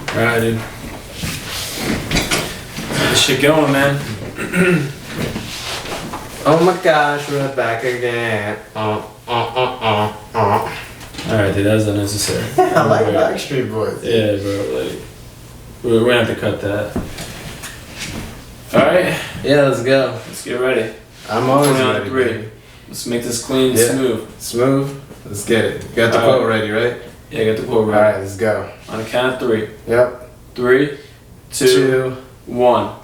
Alright, dude. Get this shit going, man. Oh my gosh, we're back again. Alright, dude, that was unnecessary. I like Backstreet Boys. Yeah, bro. Like, we're gonna have to cut that. Alright? Yeah, let's go. Let's get ready. I'm always on ready. 3. Baby. Let's make this clean and smooth. Smooth? Let's get it. You got the quote ready, right? Yeah, I got the quote ready. Alright, let's go. On the count of 3. Yep. 3, 2, 1.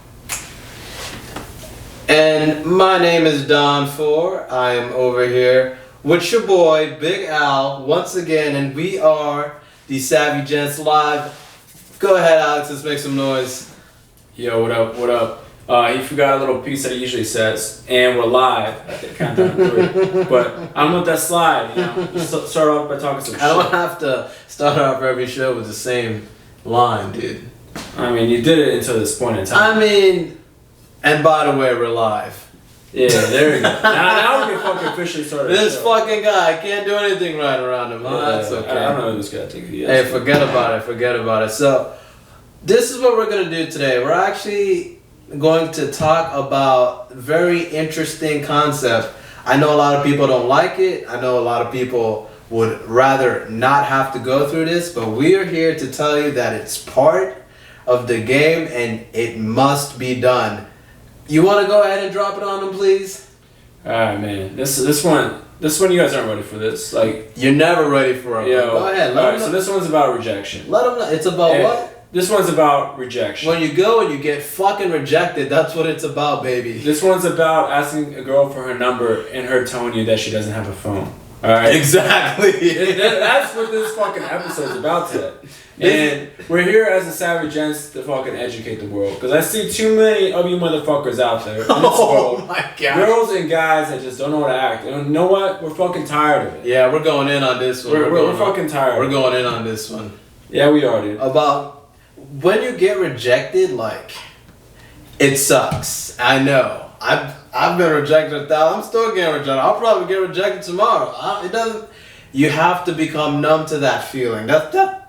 And my name is Don 4. I am over here with your boy, Big Al, once again, and we are the Savygents Live. Go ahead, Alex, let's make some noise. Yo, what up, what up? He forgot a little piece that he usually says, and we're live at the countdown of 3. But I don't know if that slide, you know. Just start off by talking some shit. I don't have to start off every show with the same line, dude. I mean, you did it until this point in time. I mean, and by the way, we're live. Yeah, there you go. Now we can fucking officially start This fucking guy, I can't do anything right around him. Huh? That's okay. I don't know who this guy thinks he is. Hey, forget about it. So, this is what we're going to do today. We're actually going to talk about a very interesting concept. I know a lot of people don't like it. I know a lot of people would rather not have to go through this, but we are here to tell you that it's part of the game and it must be done. You want to go ahead and drop it on them, please? Alright, man. This one you guys aren't ready for this. Like, you're never ready for it. Go ahead. Alright, so this one's about rejection. Let them know. It's about what? This one's about rejection. When you go and you get fucking rejected, that's what it's about, baby. This one's about asking a girl for her number and her telling you that she doesn't have a phone. Alright? Exactly. That's what this fucking episode's about today. And we're here as the Savygents to fucking educate the world. Because I see too many of you motherfuckers out there in this world. My God. Girls and guys that just don't know how to act. And you know what? We're fucking tired of it. Yeah, we're going in on this one. We're fucking tired. We're going in on this one. Yeah, we are, dude. About when you get rejected, like, it sucks. I know. I've been rejected 1,000. I'm still getting rejected. I'll probably get rejected tomorrow. It doesn't. You have to become numb to that feeling. That.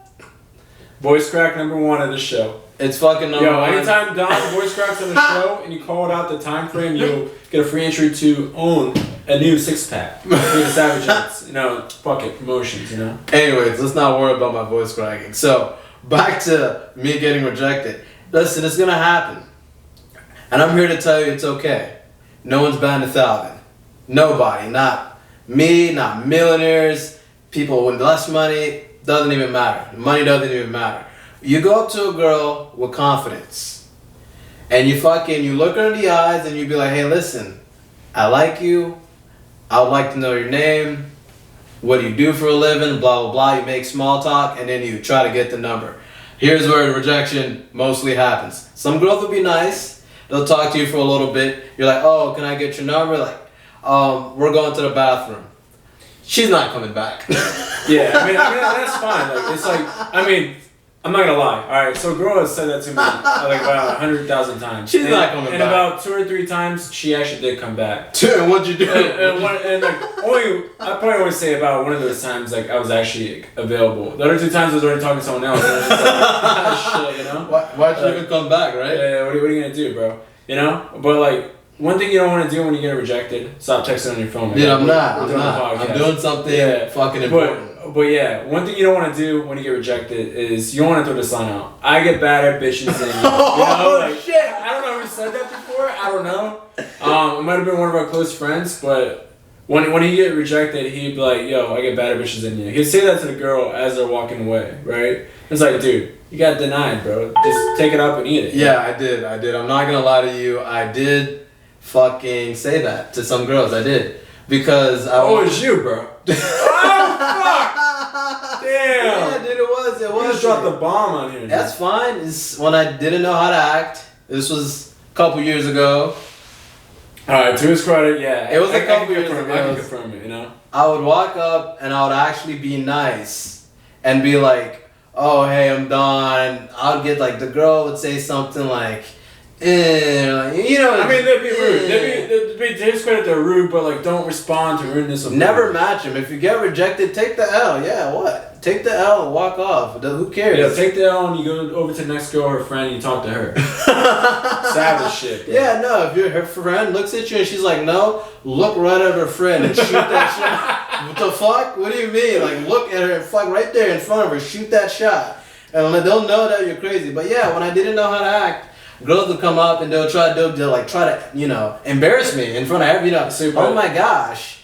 Voice crack number 1 of the show. It's fucking number 1. Anytime Don voice cracks on the show and you call it out the time frame, you'll get a free entry to own a new 6-pack for the Savygents. You know, fuck it, promotions, you know? Anyways, let's not worry about my voice cracking. So, back to me getting rejected. Listen, it's gonna happen. And I'm here to tell you it's okay. No one's batting 1,000. Nobody. Not me, not millionaires, people with less money. Doesn't even matter. Money doesn't even matter. You go up to a girl with confidence. And you look her in the eyes and you be like, hey, listen, I like you. I would like to know your name. What do you do for a living? Blah, blah, blah. You make small talk and then you try to get the number. Here's where rejection mostly happens. Some girls will be nice. They'll talk to you for a little bit. You're like, oh, can I get your number? Like, we're going to the bathroom. She's not coming back. Yeah, I mean that's fine. Like, it's like, I mean, I'm not gonna lie. All right, so a girl has said that to me like about 100,000 times. She's not coming back. And about 2 or 3 times, she actually did come back. And what'd you do? And like I probably always say about one of those times, like I was actually available. The other 2 times I was already talking to someone else. And I was just like, shit, you know? Why'd you even come back, right? Yeah, what are you gonna do, bro? You know? But like, one thing you don't want to do when you get rejected, stop texting on your phone. Dude, I'm not. I'm doing something fucking important. But yeah, one thing you don't want to do when you get rejected is you don't want to throw this line out. I get bad at bitches and you know, like, shit! I don't know who said that before. I don't know. It might have been one of our close friends, but when he get rejected, he'd be like, "Yo, I get bad at bitches than you." He'd say that to the girl as they're walking away, right? It's like, dude, you got denied, bro. Just take it up and eat it. Yeah, I did. I'm not gonna lie to you. I did fucking say that to some girls. I did because it's you, bro. Oh fuck! Damn. Yeah, dude, it was. You just dropped the bomb on here. Dude. That's fine. It's when I didn't know how to act. This was a couple years ago. Alright, to his credit, yeah. It was a couple years ago. I can confirm it, you know? I would walk up and I would actually be nice and be like, oh, hey, I'm Don. I would get like, the girl would say something like, like, you know. I mean, they'd be rude. They'd be to his credit, they're rude, but like, don't respond to rudeness. Never match them. If you get rejected, take the L. Yeah, what? Take the L and walk off. Who cares? Yeah, take the L and you go over to the next girl or friend and you talk to her. Savage shit. Bro. Yeah, no. If her friend looks at you and she's like, no, look right at her friend and shoot that shot. What the fuck? What do you mean? Like, look at her and fuck right there in front of her. Shoot that shot. And they'll know that you're crazy. But yeah, when I didn't know how to act, girls would come up and they'll try to, embarrass me in front of everyone. Oh my gosh.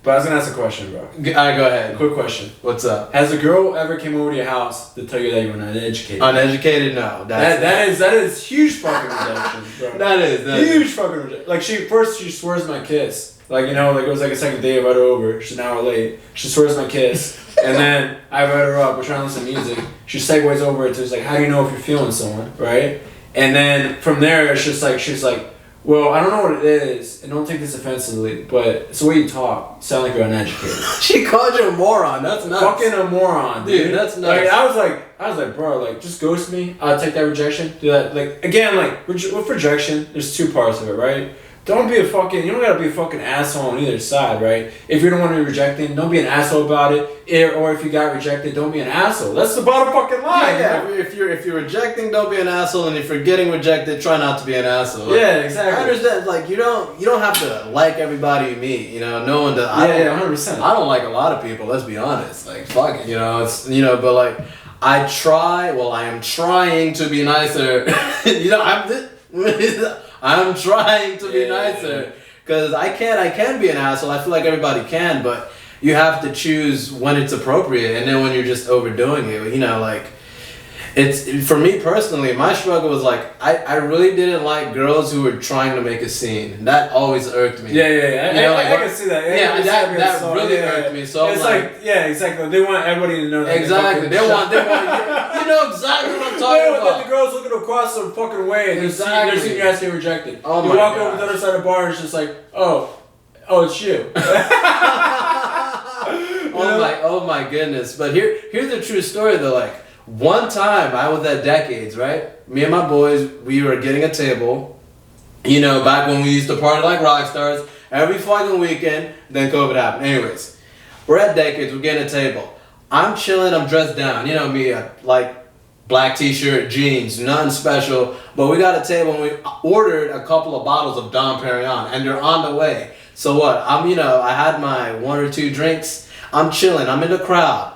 But I was gonna ask a question, bro. Alright, go ahead. Quick question. What's up? Has a girl ever came over to your house to tell you that you were uneducated? Uneducated? No. That is huge fucking rejection, bro. That is huge fucking rejection. Like she swears my kiss. Like it was like a second day I brought her over. She's an hour late. She swears my kiss, and then I brought her up. We're trying to listen to music. She segues over it to like, how do you know if you're feeling someone, right? And then from there, it's just like she's like, well, I don't know what it is, and don't take this offensively, but it's the way you talk. You sound like you're uneducated. She called you a moron. That's nuts. Fucking a moron, dude. That's nuts. Like, I was like, bro, like, just ghost me. I'll take that rejection. Do that. Like, again, like, with rejection, there's two parts of it, right? Don't be you don't gotta be a fucking asshole on either side, right? If you're the one who's rejecting, don't be an asshole about it. Or if you got rejected, don't be an asshole. That's the bottom fucking line. Yeah. If you're rejecting, don't be an asshole, and if you're getting rejected, try not to be an asshole. Yeah, exactly. I understand. Like you don't have to like everybody you meet. You know, no one does. Yeah, 100%. I don't like a lot of people. Let's be honest. Like fuck it. You know, but like I try. Well, I am trying to be nicer. I'm trying to be nicer because I can be an asshole. I feel like everybody can, but you have to choose when it's appropriate, and then when you're just overdoing it, like it's for me personally. My struggle was like I really didn't like girls who were trying to make a scene. That always irked me. Yeah. I can see that. That really irked me. So it's like exactly. They want everybody to know that. Exactly. They want. You know exactly what I'm talking about. The girls looking across the fucking way and they're seeing your ass get rejected. Oh you walk over to the other side of the bar and it's just like, oh, it's you. Oh my goodness. But here's the true story though. Like one time I was at Decades, right? Me and my boys, we were getting a table. Back when we used to party like rock stars every fucking weekend. Then COVID happened. Anyways, we're at Decades. We're getting a table. I'm chilling. I'm dressed down. You know me, like black t-shirt, jeans, nothing special. But we got a table and we ordered a couple of bottles of Dom Perignon, and they're on the way. So what? I had my one or two drinks. I'm chilling. I'm in the crowd.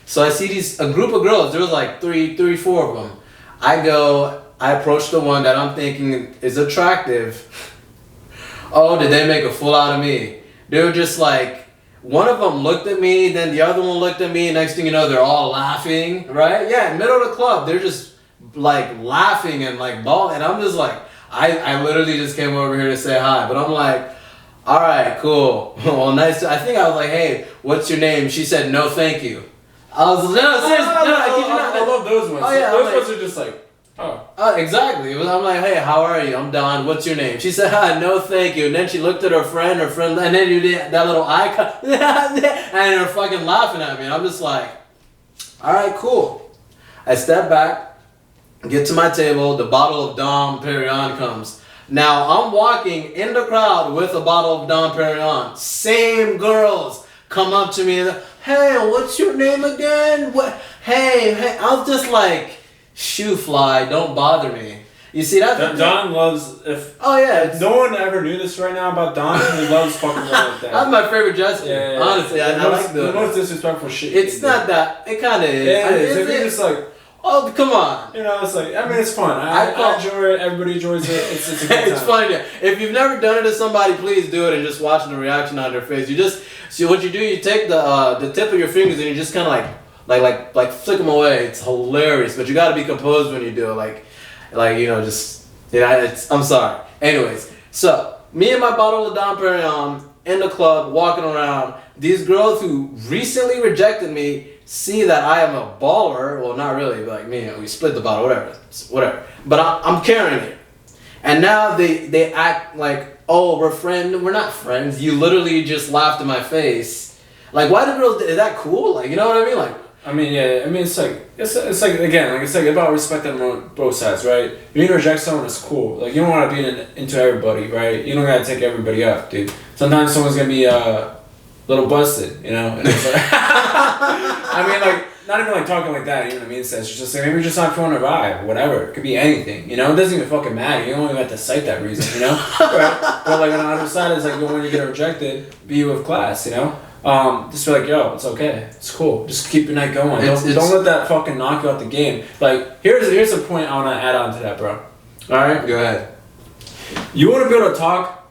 So I see a group of girls. There was like three, four of them. I approach the one that I'm thinking is attractive. Oh, did they make a fool out of me? They were just like, one of them looked at me, then the other one looked at me. Next thing you know, they're all laughing, right? Yeah, middle of the club, they're just like laughing and like bawling. And I'm just like, I literally just came over here to say hi. But I'm like, all right, cool. Well, nice. I think I was like, hey, what's your name? She said, no, thank you. I was like, no, seriously, I love those ones. Oh, yeah, those ones are just like, exactly. I'm like, hey, how are you? I'm Don. What's your name? She said, hi, no, thank you. And then she looked at her friend, and then you did that little icon, and they're fucking laughing at me. And I'm just like, all right, cool. I step back, get to my table. The bottle of Dom Perignon comes. Now I'm walking in the crowd with a bottle of Dom Perignon. Same girls come up to me and, hey, what's your name again? What? Hey. I was just like, shoe fly, don't bother me. You see that? Don loves if no one ever knew this right now about Don. He loves fucking like that. That's my favorite gesture. Yeah. Honestly, I like the most disrespectful shit. It's not that. It kind of is. Yeah, it is. You're just like, oh, come on. It's like, I mean, it's fun. I enjoy it. Everybody enjoys it. It's a good time. It's fun. Yeah. If you've never done it to somebody, please do it and just watching the reaction on their face. You just see what you do. You take the tip of your fingers and you just kind of like flick them away. It's hilarious, but you got to be composed when you do it. I'm sorry. Anyways, so me and my bottle of Dom Perignon in the club, walking around. These girls who recently rejected me see that I am a baller. Well, not really, but like me, we split the bottle, whatever. But I'm carrying it. And now they act like, oh, we're not friends. You literally just laughed in my face. Like, why do girls, is that cool? Like, you know what I mean? Like, I mean, yeah. I mean, it's like again, like it's like about respecting on both sides, right? If you need to reject someone, it's cool. Like you don't want to be into everybody, right? You don't gotta take everybody up, dude. Sometimes someone's gonna be a little busted, you know. And it's like, I mean, like not even like talking like that. You know what I mean? It's just like maybe you're just not feeling a vibe, whatever. It could be anything, you know. It doesn't even fucking matter. You don't even have to cite that reason, you know. Right? But like on the other side is like when you get rejected, be with class, you know. Just be like, yo, it's okay, it's cool. Just keep your night going. Don't let that fucking knock you out the game. Like, here's a point I want to add on to that, bro. All right, go ahead. You want to be able to talk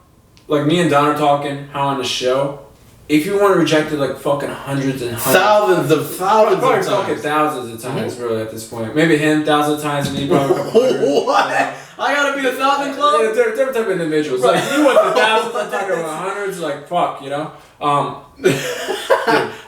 like me and Don are talking, how on the show. If you want to reject it like fucking hundreds and hundreds, thousands of times, fucking thousands of times, really at this point. Maybe him thousands of times, and me probably a couple hundred. What? I gotta be 1,000 club. Yeah, different type of individuals. Like you want the thousands, I'm talking about hundreds. Like fuck, you know. Dude,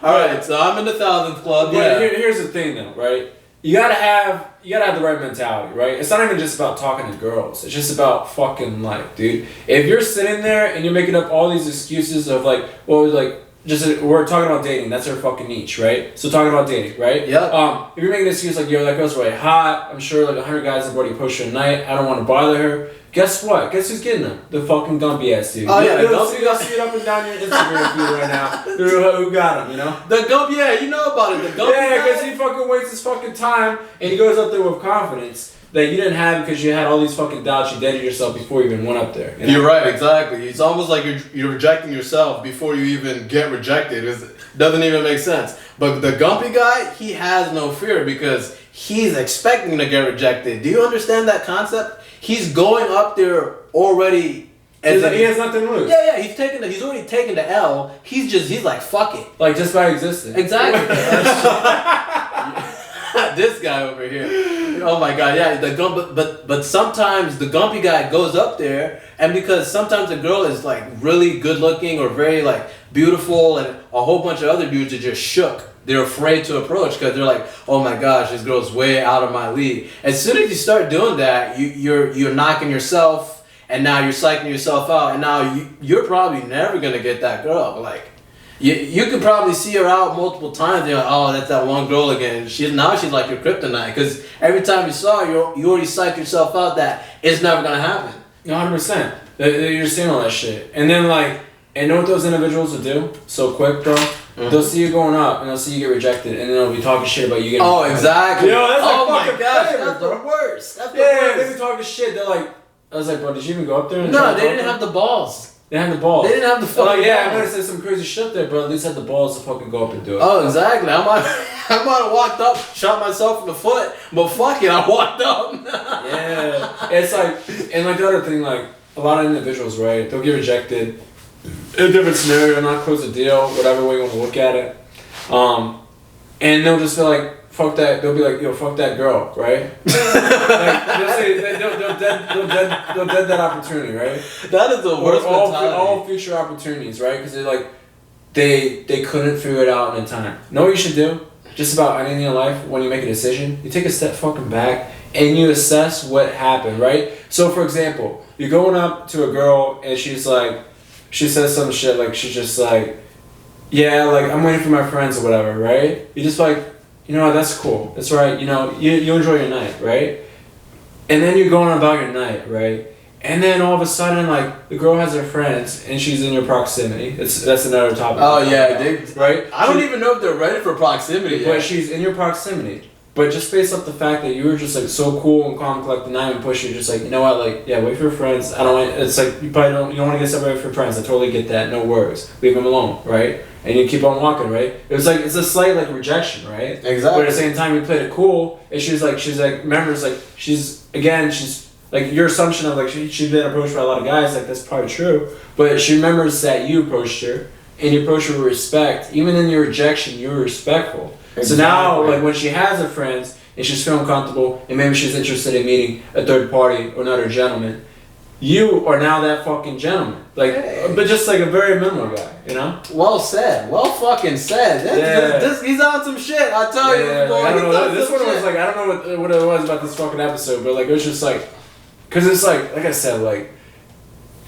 Alright, so I'm in the 1,000th club. Yeah. Here's the thing, though, right? You gotta have the right mentality, right? It's not even just about talking to girls. It's just about fucking life, dude. If you're sitting there and you're making up all these excuses of like, well, like. We're talking about dating. That's our fucking niche, right? So talking about dating, right? Yeah. If you're making an excuse like, yo, that girl's really hot. I'm sure like 100 guys have already pushed her tonight. I don't want to bother her. Guess what? Guess who's getting them? The fucking gumpy ass dude. Oh yeah, you'll see it up and down your Instagram feed right now. Who got him? You know? The gumpy, yeah, you know about it. The gumpy. Yeah, because he fucking wastes his fucking time and he goes up there with confidence that you didn't have because you had all these fucking doubts. You doubted yourself before you even went up there. You know? You're right, exactly. It's almost like you're rejecting yourself before you even get rejected. It doesn't even make sense. But the gumpy guy, he has no fear because he's expecting to get rejected. Do you understand that concept? He's going up there already. He has nothing to lose. Yeah, he's already taken the L. He's like, fuck it. Like just by existing. Exactly. This guy over here. Oh my god, yeah. But sometimes the gumpy guy goes up there, and because sometimes the girl is like really good looking or very like beautiful, and a whole bunch of other dudes are just shook. They're afraid to approach because they're like, oh my gosh, this girl's way out of my league. As soon as you start doing that, you're knocking yourself, and now you're psyching yourself out, and now you're probably never gonna get that girl. Like. You could probably see her out multiple times. And you're like, oh, that's that one girl again. She's like your kryptonite because every time you saw her, you already psyched yourself out that it's never gonna happen. 100%. You're seeing all that shit, and then like, and know what those individuals will do so quick, bro? Mm-hmm. They'll see you going up, and they'll see you get rejected, and then they'll be talking shit about you getting. Oh, exactly. Yo, that's like oh my gosh, favorite, that's bro. the worst. That's the worst. They be talking shit. They're like, I was like, bro, did you even go up there? And no, they didn't have the balls. They had the balls. They didn't have the fucking like, yeah, balls. I noticed there's some crazy shit there, but at least had the balls to fucking go up and do it. Oh, exactly. I might have walked up, shot myself in the foot, but fuck it, I walked up. Yeah. It's like, and like the other thing, like, a lot of individuals, right, they'll get rejected in a different scenario, not close the deal, whatever way you want to look at it. And they'll just feel like, fuck that, they'll be like, yo, fuck that girl, right? Like, they'll say, they'll dead that opportunity, right? That is the worst mentality. All future opportunities, right? Because they're like, they couldn't figure it out in time. Know what you should do? Just about anything in life, when you make a decision, you take a step fucking back and you assess what happened, right? So, for example, you're going up to a girl and she's like, she says some shit, like, she's just like, yeah, like, I'm waiting for my friends or whatever, right? You're just like, you know what, that's cool. That's right. You know, you enjoy your night, right? And then you're going about your night, right? And then all of a sudden, like, the girl has her friends and she's in your proximity. That's another topic. Oh, yeah. Right? I don't even know if they're ready for proximity But yet. she's in your proximity. But just based off the fact that you were just, like, so cool and calm, collected, not even push, you're just like, you know what, like, yeah, wait for your friends. I don't want, it's like, you don't want to get separated from your friends. I totally get that. No worries. Leave them alone, right? And you keep on walking, right? It was like, it's a slight, like, rejection, right? Exactly. But at the same time, you played it cool, and she's like, remembers, like, she's, like, your assumption of, like, she's been approached by a lot of guys, like, that's probably true. But she remembers that you approached her, and you approached her with respect. Even in your rejection, you were respectful. Exactly. So now, like, when she has her friends, and she's feeling comfortable, and maybe she's interested in meeting a third party or another gentleman, you are now that fucking gentleman. Like, hey. But just like a very minimal guy, you know? Well said. Well fucking said. He's on some shit, I tell you. Boy, I don't know. This one was like, I don't know what it was about this fucking episode, but like, it was just like, because it's like I said, like,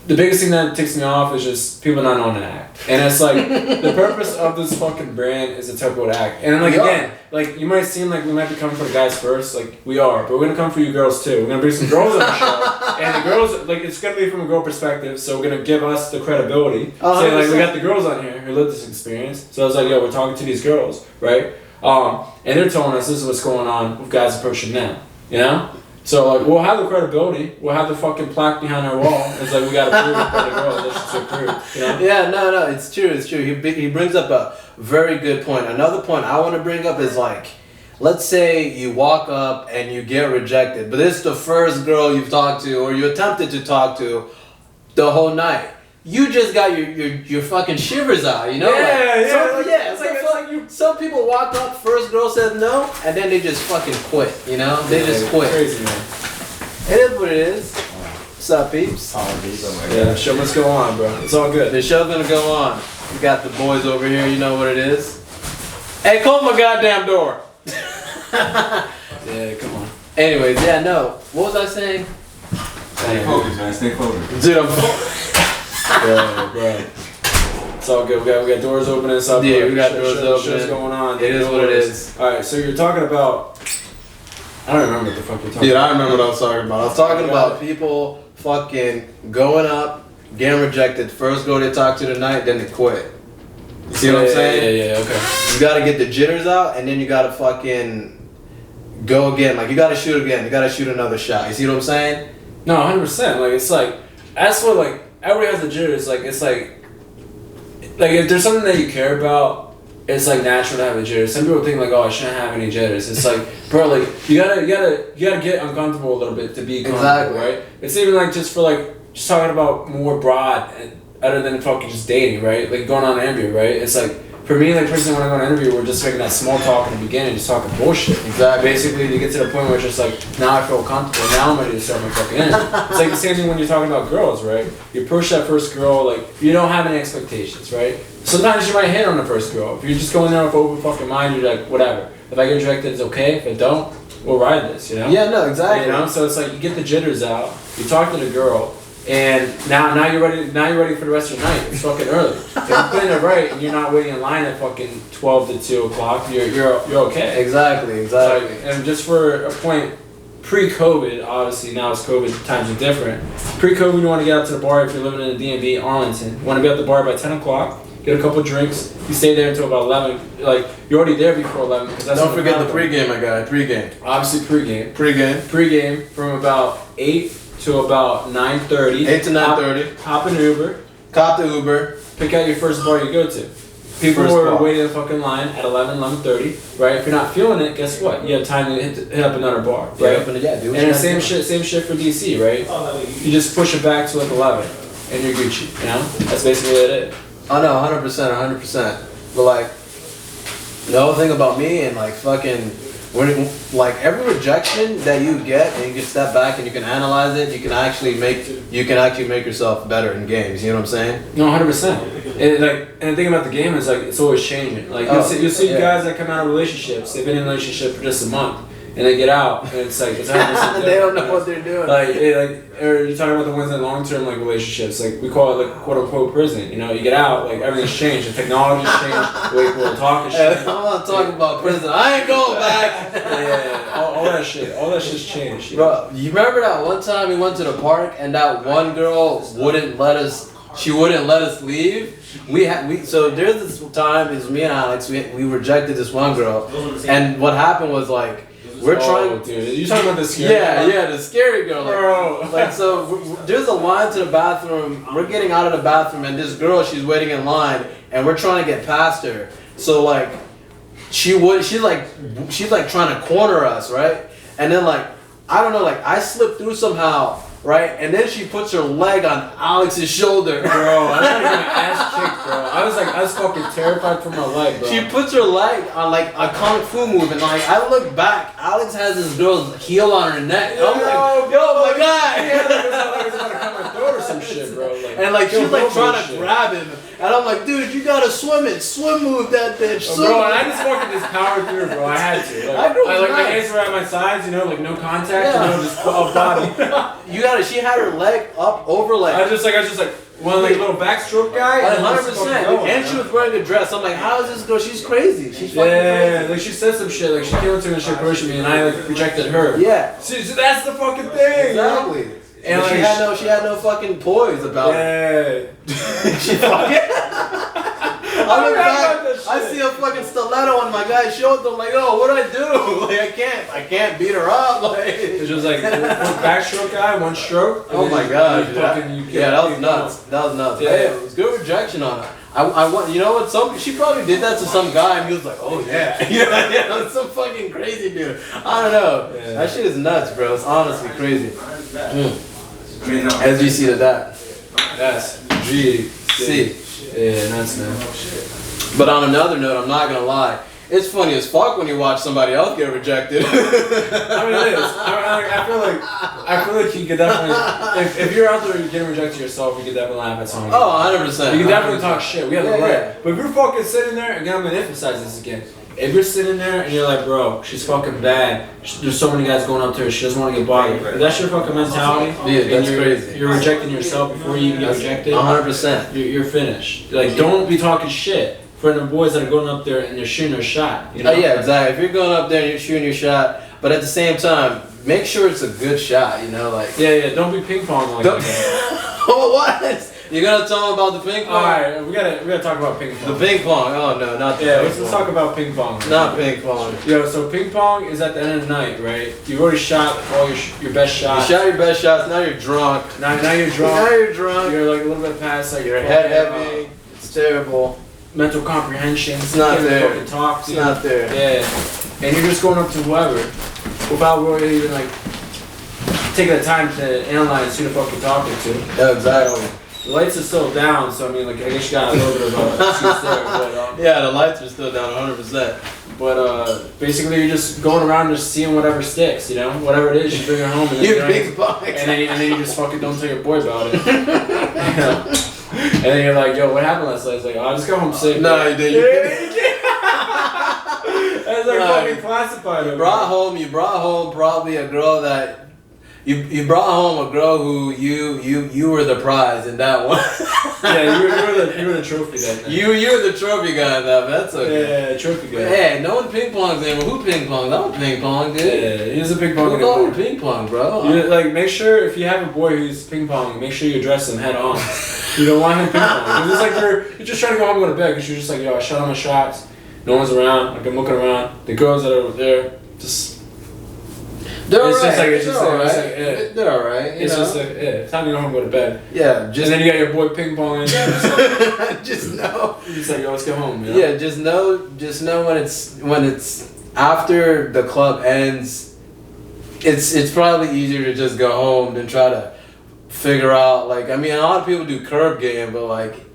the biggest thing that ticks me off is just people not knowing to act. And it's like, the purpose of this fucking brand is to tell people to act. And like, again, like, you might seem like we might be coming for the guys first, like, we are, but we're gonna come for you girls too. We're gonna bring some girls on the show, and the girls, like, it's gonna be from a girl perspective, so we're gonna give us the credibility. Say, like, we got the girls on here who lived this experience, so I was like, yo, we're talking to these girls, right? And they're telling us this is what's going on with guys approaching them, you know? So, like, we'll have the credibility. We'll have the fucking plaque behind our wall. It's like, we gotta prove it for the girls. That's just prove, you know? Yeah, no, it's true, it's true. He brings up a very good point. Another point I want to bring up is, like, let's say you walk up and you get rejected, but it's the first girl you've talked to or you attempted to talk to the whole night. You just got your fucking shivers out, you know? Some people walk up, first girl says no, and then they just fucking quit, you know? They just quit. Crazy, man. It is what it is. What's up, peeps? Yeah, show must go on, bro. It's all good. The show's gonna go on. We got the boys over here, you know what it is. Hey, close my goddamn door. Yeah, come on. Anyways, yeah, no. What was I saying? Stay focused, man. Stay focused. Dude, Bro. It's all good. We got doors open and stuff. Yeah, we got doors open. Show's going on. It is what it is. Alright, so you're talking about... I don't remember what the fuck you're talking Dude, about. I remember what I was talking about. I was talking about people fucking going up, getting rejected. First girl they talk to tonight, then they quit. You see what I'm saying? Yeah, okay. You gotta get the jitters out, and then you gotta fucking go again. Like, you gotta shoot again. You gotta shoot another shot. You see what I'm saying? No, 100%. Like, it's like... That's what, like... Everybody has the jitters. Like, it's like... Like, if there's something that you care about, it's like natural to have a jitters. Some people think like, oh, I shouldn't have any jitters. It's like, bro, like you gotta get uncomfortable a little bit to be comfortable, right? It's even like just for like just talking about more broad, other than fucking just dating, right? Like going on an interview, right? It's like for me, like personally, when I go on an interview, we're just making that small talk in the beginning, just talking bullshit. Exactly. Basically, you get to the point where it's just like, now I feel comfortable. Now I'm ready to start my fucking interview. It's like the same thing when you're talking about girls, right? You approach that first girl, like you don't have any expectations, right? Sometimes you might hit on the first girl. If you're just going there with open fucking mind, you're like, whatever. If I get rejected, it's okay. If I don't, we'll ride this, you know? Yeah, no, exactly. You know, so it's like you get the jitters out, you talk to the girl, and now you're ready. Now you're ready for the rest of the night. It's fucking early. If you're playing it right and you're not waiting in line at fucking 12 to 2 o'clock, you're okay. Exactly. Like, and just for a point, pre-COVID, obviously now it's COVID, times are different. Pre-COVID, you want to get out to the bar if you're living in the DMV, Arlington. You want to be at the bar by 10 o'clock. Get a couple drinks. You stay there until about 11. Like you're already there before 11. Don't forget the pregame, my guy. Pregame. Obviously pregame. Pregame from about 8 to about 9:30. 8 to 9:30. Hop an Uber. Cop the Uber. Pick out your first bar you go to. People are waiting in the fucking line at 11:30, right? If you're not feeling it, guess what? You have time to hit up another bar, right? Do and the same shit for DC, right? You just push it back to like 11, and you're Gucci. You know, that's basically what it is. Oh no, 100%. But like, the whole thing about me and like fucking, like every rejection that you get, and you can step back and you can analyze it, you can actually make yourself better in games. You know what I'm saying? No, 100%. And the thing about the game is like it's always changing. Like you'll see guys that come out of relationships. They've been in a relationship for just a month. And they get out, and it's like it's 100% they don't know what they're doing. Or you're talking about the ones in long-term like relationships, like we call it like quote unquote prison. You know, you get out, like everything's changed, the technology's changed, the way people talk is changed. I'm not talking about prison. I ain't going back. Yeah. All that shit's changed. Bro, you remember that one time we went to the park and that one girl wouldn't let us leave? So there's this time, it's me and Alex, we rejected this one girl, and what happened was like, we're trying. Dude, you talking about the scary girl? Yeah, the scary girl. Like, bro. Like so, there's a line to the bathroom. We're getting out of the bathroom, and this girl, she's waiting in line, and we're trying to get past her. So like, she's like trying to corner us, right? And then like, I don't know, like I slipped through somehow. Right, and then she puts her leg on Alex's shoulder. Bro, I was not even ass kicked, bro. I was fucking terrified for my leg, bro. She puts her leg on like a kung fu move, and like I look back, Alex has this girl's heel on her neck. I'm like, yo, my guy. Yeah, like it's about to come my throat or some shit, bro. Like, And like she's like trying to shit. grab him, and I'm like, dude, you gotta swim move that bitch. Oh, bro, and I just fucking just powered through, bro. I had to. Like, my hands were at my sides, you know, like no contact, you know, just full body. She had her leg up over like. I was just like. One like little backstroke guy. 100%. And she was wearing a dress. I'm like, how is this girl? She's crazy. She's fucking crazy. Like she said some shit. Like she came up to me and she approached me, and I like rejected her. Yeah. So that's the fucking thing. Exactly. You know? And like, she had no fucking poise about it. She fucking. I look back, I see a fucking stiletto on my guy's shoulder. I'm like, oh, what do I do? Like, I can't beat her up. Like, it's just like one backstroke guy, one stroke. Oh my god, that was nuts. That was nuts. Yeah, it was good rejection on her. I want, you know what? She probably did that to some guy, and he was like, oh yeah, yeah, some fucking crazy dude. I don't know. Yeah. That shit is nuts, bro. It's honestly crazy. SGC to that. That's GC. Yeah, nuts, man. But on another note, I'm not gonna lie. It's funny as fuck when you watch somebody else get rejected. I mean, it is. I feel like you could definitely, if you're out there getting rejected yourself, you could definitely laugh at someone. Oh, 100%. You can definitely talk shit. We have the right. Yeah. But if you're fucking sitting there, again, I'm gonna emphasize this again. If you're sitting there and you're like, bro, she's fucking bad. There's so many guys going up to her. She doesn't want to get bothered. If that's your fucking mentality. Yeah, that's crazy. You're rejecting yourself before you even get rejected. 100%. You're finished. Like, don't be talking shit for the boys that are going up there and they're shooting their shot. You know? Oh yeah, exactly. If you're going up there and you're shooting your shot, but at the same time, make sure it's a good shot. You know, like. Yeah. Don't be ping pong like that. Oh, what? You're gonna tell them about the ping pong? Alright, we gotta talk about ping pong. The ping pong? Oh no, not the ping ping pong. Let's talk about ping pong. Not ping pong. Yo, so ping pong is at the end of the night, right? You've already shot all your best shots. You shot your best shots. Now you're drunk. Now you're drunk. Now you're drunk. You're like a little bit past like your head heavy. It's terrible. Mental comprehension. It's not there. Fucking talk. It's not there. Yeah, and you're just going up to whoever without really even like taking the time to analyze who the fuck you're talking to. Yeah, exactly. The lights are still down, so I mean, like, I guess you got a little bit of a excuse there, but, yeah, the lights are still down 100%. But basically, you're just going around just seeing whatever sticks, you know, whatever it is, you bring it home, and then, you're big box. And then you just fucking don't tell your boy about it. You know? And then you're like, yo, what happened last night? It's like, oh, I just got home sick. No, you didn't. That's like fucking classified. You brought home probably a girl that. You brought home a girl who you were the prize in that one. Yeah, you were the trophy guy. You were the trophy guy in that. That's okay. Yeah, trophy guy. Hey, no one ping pongs anymore. Who ping pongs? I don't ping pong, dude. Yeah, he's a ping pong. Who don't ping pong, bro? You, like, make sure if you have a boy who's ping pong, make sure you address him head on. You don't want him ping pong. It's like you're just trying to go home and go to bed because you're just like, yo, I shot all my shots. No one's around. Like I'm looking around. The girls that are there just. They're alright. They're alright. It's just like, it's time to go home and go to bed. Yeah, and then you got your boy ping pong in. Just know. You're just like, yo, let's go home. You know? Yeah, just know when it's after the club ends. It's probably easier to just go home than try to figure out. Like, I mean, a lot of people do curb game, but like.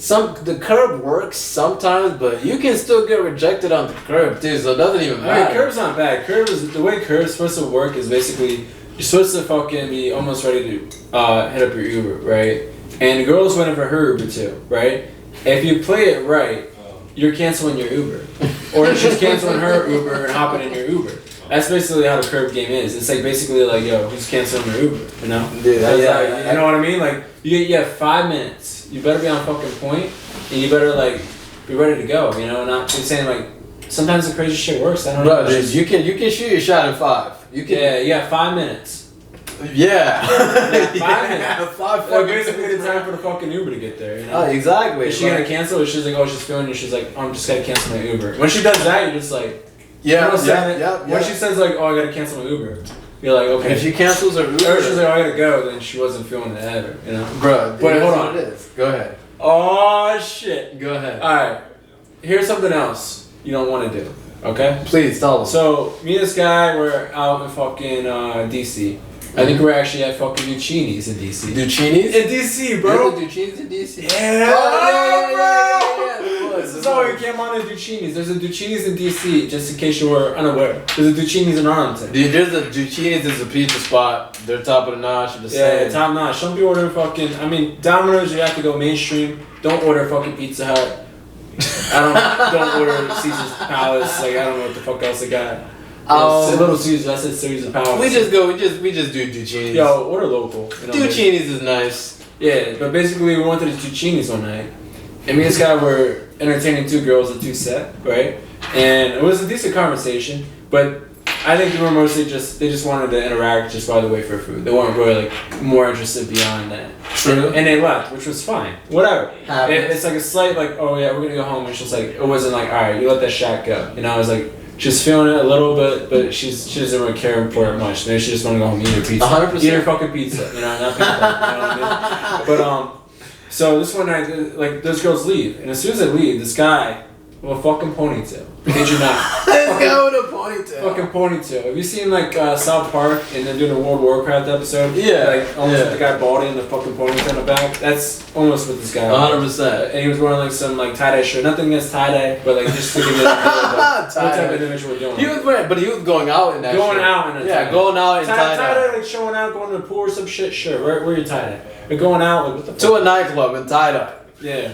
The curb works sometimes, but you can still get rejected on the curb too, so it doesn't even matter. I mean, curb's not bad. The way curb's supposed to work is basically you're supposed to fucking be almost ready to hit up your Uber, right? And the girl's waiting for her Uber too, right? If you play it right, you're canceling your Uber, or she's canceling her Uber and hopping in your Uber. That's basically how the curb game is. It's like basically like, yo, who's canceling your Uber, you know? Yeah, you know what I mean? Like you have 5 minutes. You better be on fucking point, and you better like be ready to go. You know, not saying like sometimes the crazy shit works. I don't know. Bro, you can shoot your shot in 5. You can. Yeah, you got 5 minutes. Yeah. 5 minutes. Like basically the time for the fucking Uber to get there. You know? Oh, exactly. Is she gonna cancel? Or she's like, oh, she's feeling you. She's like, oh, I'm just gonna cancel my Uber. When she does that, you're just like, yeah, When she says like, oh, I gotta cancel my Uber. You're like, okay. If she cancels her Uber, or she's like, oh, I gotta go, then she wasn't feeling it ever, you know? Bro, but hold on. It is. Go ahead. Oh, shit. Go ahead. Alright. Here's something else you don't want to do, okay? Please, tell us. So, me and this guy, we're out in fucking DC. I think we're actually at fucking Duccini's in DC. Duccini's? In DC, bro. Duccini's in DC? Yeah. Oh, This is how we came on to Duccini's. There's a Duccini's in DC, just in case you were unaware. There's a Duccini's in Arlington. Dude, there's a Duccini's is a pizza spot. They're top of the notch. The yeah, top notch. Don't be ordering fucking. I mean, Domino's, you have to go mainstream. Don't order fucking Pizza Hut. Don't order Caesar's Palace. Like I don't know what the fuck else they got. Little Caesars. I said Caesar's Palace. We just do Duccini's. Yo, order local. You know, Duccini's is nice. Yeah, but basically we went to the Duccini's one night, and me and this guy were entertaining two girls at two set, right? And it was a decent conversation, but I think they were mostly they just wanted to interact just by the way for food. They weren't really like more interested beyond that. True. And they left, which was fine. Whatever. It's like a slight like, oh yeah, we're gonna go home. And she's like, it wasn't like, all right, you let that shack go. You know, I was like, she's feeling it a little bit, but she doesn't really care for it much. Maybe she just want to go home and eat her pizza. 100%. Eat her fucking pizza. You know, not pizza. You know what I mean? But so this one night, like those girls leave, and as soon as they leave, this guy with a fucking ponytail. Kid you not. This guy with a ponytail. Fucking ponytail. Have you seen like South Park and they're doing a World of Warcraft episode? Yeah. Like almost with the guy balding and the fucking ponytail in the back. That's almost what this guy. 100%. And he was wearing like some like tie-dye shirt. Nothing against tie-dye, but like just to give you what type of image we're doing. He was wearing, but he was going out in that. Going shirt. out in a yeah, tie-dye. going out in tie-dye, like showing out, going to the pool or some shit. Sure, where your tie-dye? But going out like what the fuck? To a nightclub in tie-dye. Yeah.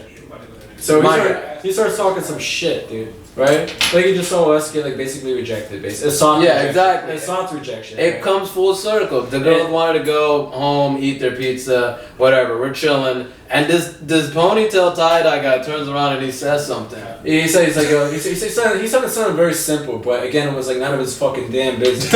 So he starts talking some shit, dude. Right? Like he just saw us get like basically rejected, basically. A soft rejection. Exactly. A soft rejection. It comes full circle. The girls wanted to go home, eat their pizza, whatever. We're chilling, and this ponytail tie-dye guy turns around and he says something. He said he sounded very simple, but again it was like none of his fucking damn business.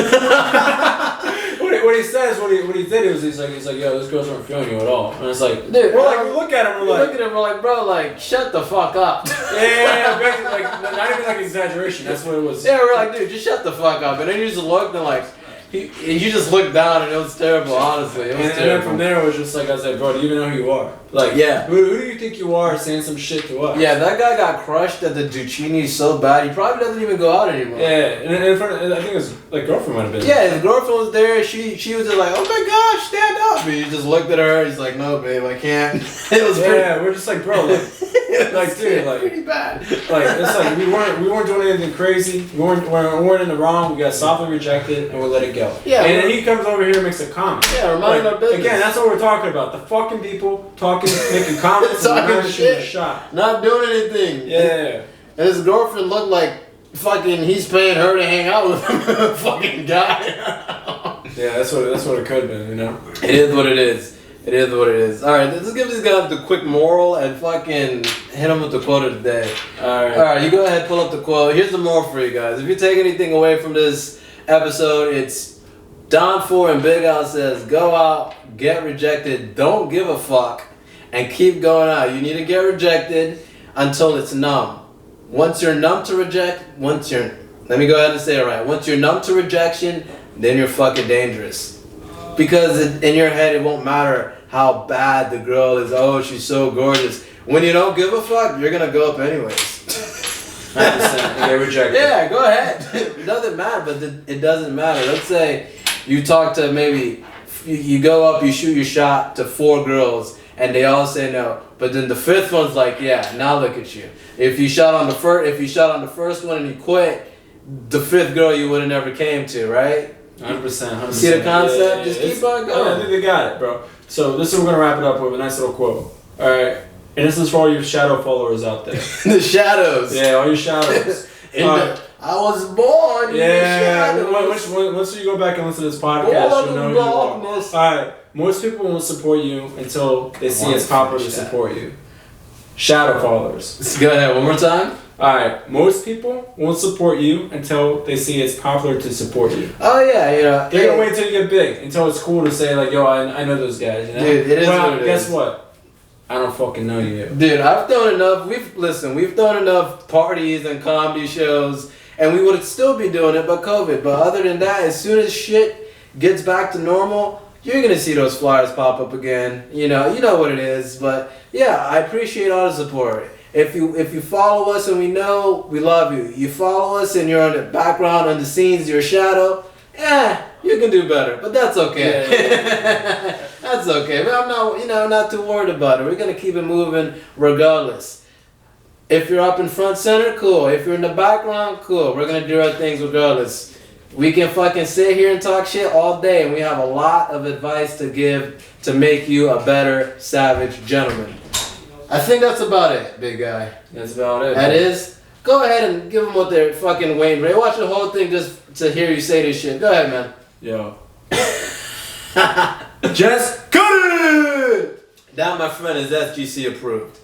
What he says, what he did was he's like, yo, those girls weren't feeling you at all. And it's like, dude, we look at him, we're like, bro, like, shut the fuck up. Yeah, like, not even like exaggeration, that's what it was. Yeah, we're like, dude, just shut the fuck up. And then you just looked and like, you just looked down and it was terrible, honestly. It was terrible. And then from there it was just like, I was like, bro, do you even know who you are? Like, yeah. Who do you think you are saying some shit to us? Yeah, that guy got crushed at the Duccini so bad, he probably doesn't even go out anymore. Yeah, and in front of, I think his like girlfriend might have been. Yeah, his girlfriend was there. She was just like, oh my gosh, stand up. And he just looked at her. He's like, no, babe, I can't. It was we're just like, bro, like dude, like pretty bad. Like it's like we weren't doing anything crazy. We weren't in the wrong. We got softly rejected and we let it go. Yeah, and then he comes over here and makes a comment. Yeah, reminding our business. Again, that's what we're talking about. The fucking people talking, making comments, talking shit, shot, not doing anything. Yeah, and his girlfriend looked like fucking. He's paying her to hang out with him, fucking guy. Yeah, that's what it could have been. You know, it is what it is. It is what it is. All right, let's give these guys the quick moral and fucking hit them with the quote of the day. All right, you go ahead, pull up the quote. Here's the moral for you guys. If you take anything away from this episode, it's Don Ford and Big Al says, go out, get rejected, don't give a fuck, and keep going out. You need to get rejected until it's numb. Once you're numb to let me go ahead and say it right. Once you're numb to rejection, then you're fucking dangerous. Because in your head, it won't matter how bad the girl is. Oh, she's so gorgeous. When you don't give a fuck, you're going to go up anyways. 100% and get rejected. Yeah, go ahead. It doesn't matter, but it doesn't matter. Let's say you talk to maybe, you go up, you shoot your shot to 4 girls, and they all say no. But then the 5th one's like, yeah, now look at you. If you shot on the first one and you quit, the 5th girl you would have never came to, right? 100%. See the concept? Yeah. Just keep on going. I think they got it, bro. So this is what we're gonna wrap it up with a nice little quote. All right, and this is for all your shadow followers out there. The shadows. Yeah, all your shadows. I was born. Yeah. Once you go back and listen to this podcast, you'll know who you are. All right. Most people won't support you until they see it's popular to support you. Shadow followers. Let's go ahead one more time. Alright, most people won't support you until they see it's popular to support you. Oh yeah, you know. They're gonna wait till you get big, until it's cool to say like, yo, I know those guys, you know? Dude, it is what it guess is. what? I don't fucking know you. Dude, I've done enough, we've done enough parties and comedy shows, and we would still be doing it but COVID. But other than that, as soon as shit gets back to normal, you're gonna see those flyers pop up again. You know what it is. But yeah, I appreciate all the support. If you follow us and we know, we love you. You follow us and you're on the background, on the scenes, you're a shadow, you can do better. But that's okay. Yeah. That's okay. But I'm not too worried about it. We're gonna keep it moving regardless. If you're up in front center, cool. If you're in the background, cool. We're gonna do our things regardless. We can fucking sit here and talk shit all day, and we have a lot of advice to give to make you a better savage gentleman. I think that's about it, big guy. That's about it. That is. Go ahead and give them what they're fucking Wayne Ray. Watch the whole thing just to hear you say this shit. Go ahead, man. Yo. Just cut it! That, my friend, is SGC approved.